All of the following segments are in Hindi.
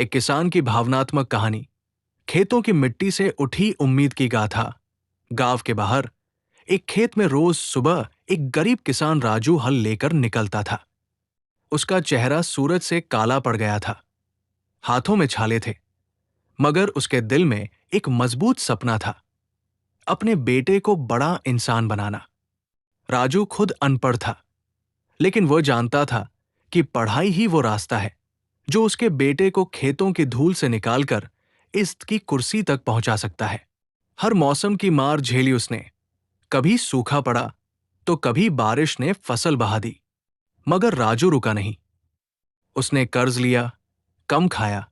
एक किसान की भावनात्मक कहानी। खेतों की मिट्टी से उठी उम्मीद की गाथा। गांव के बाहर एक खेत में रोज सुबह एक गरीब किसान राजू हल लेकर निकलता था। उसका चेहरा सूरज से काला पड़ गया था, हाथों में छाले थे, मगर उसके दिल में एक मजबूत सपना था, अपने बेटे को बड़ा इंसान बनाना। राजू खुद अनपढ़ था, लेकिन वह जानता था कि पढ़ाई ही वो रास्ता है जो उसके बेटे को खेतों की धूल से निकालकर इज्जत की कुर्सी तक पहुंचा सकता है। हर मौसम की मार झेली उसने, कभी सूखा पड़ा तो कभी बारिश ने फसल बहा दी, मगर राजू रुका नहीं। उसने कर्ज लिया, कम खाया,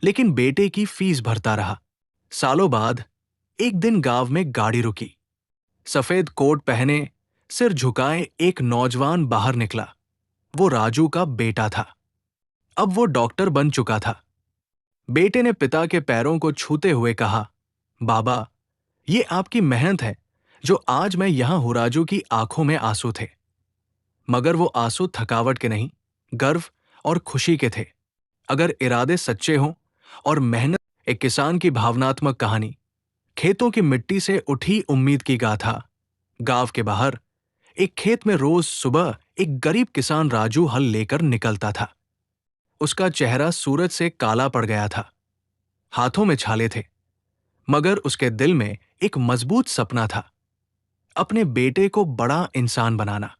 लेकिन बेटे की फीस भरता रहा। सालों बाद एक दिन गांव में गाड़ी रुकी। सफेद कोट पहने, सिर झुकाए एक नौजवान बाहर निकला। वो राजू का बेटा था। अब वो डॉक्टर बन चुका था। बेटे ने पिता के पैरों को छूते हुए कहा, बाबा, ये आपकी मेहनत है जो आज मैं यहां हूं। राजू की आंखों में आंसू थे, मगर वो आंसू थकावट के नहीं, गर्व और खुशी के थे। अगर इरादे सच्चे हों और मेहनत। एक किसान की भावनात्मक कहानी। खेतों की मिट्टी से उठी उम्मीद की गाथा। गांव के बाहर एक खेत में रोज सुबह एक गरीब किसान राजू हल लेकर निकलता था। उसका चेहरा सूरज से काला पड़ गया था, हाथों में छाले थे, मगर उसके दिल में एक मजबूत सपना था, अपने बेटे को बड़ा इंसान बनाना।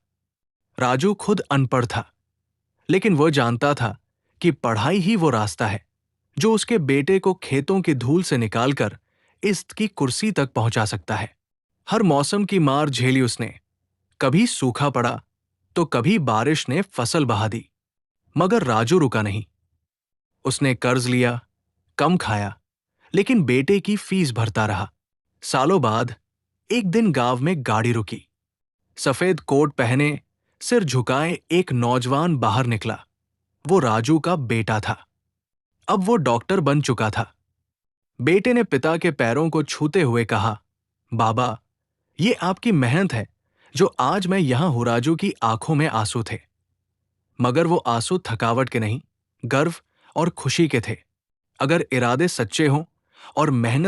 राजू खुद अनपढ़ था, लेकिन वह जानता था कि पढ़ाई ही वो रास्ता है जो उसके बेटे को खेतों की धूल से निकालकर इज्जत की कुर्सी तक पहुंचा सकता है। हर मौसम की मार झेली उसने, कभी सूखा पड़ा तो कभी बारिश ने फसल बहा दी, मगर राजू रुका नहीं। उसने कर्ज लिया, कम खाया, लेकिन बेटे की फीस भरता रहा। सालों बाद एक दिन गांव में गाड़ी रुकी। सफेद कोट पहने, सिर झुकाए एक नौजवान बाहर निकला। वो राजू का बेटा था। अब वो डॉक्टर बन चुका था। बेटे ने पिता के पैरों को छूते हुए कहा, बाबा, ये आपकी मेहनत है जो आज मैं यहां हूं। राजू की आंखों में आंसू थे, मगर वो आंसू थकावट के नहीं, गर्व और खुशी के थे। अगर इरादे सच्चे हों और मेहनत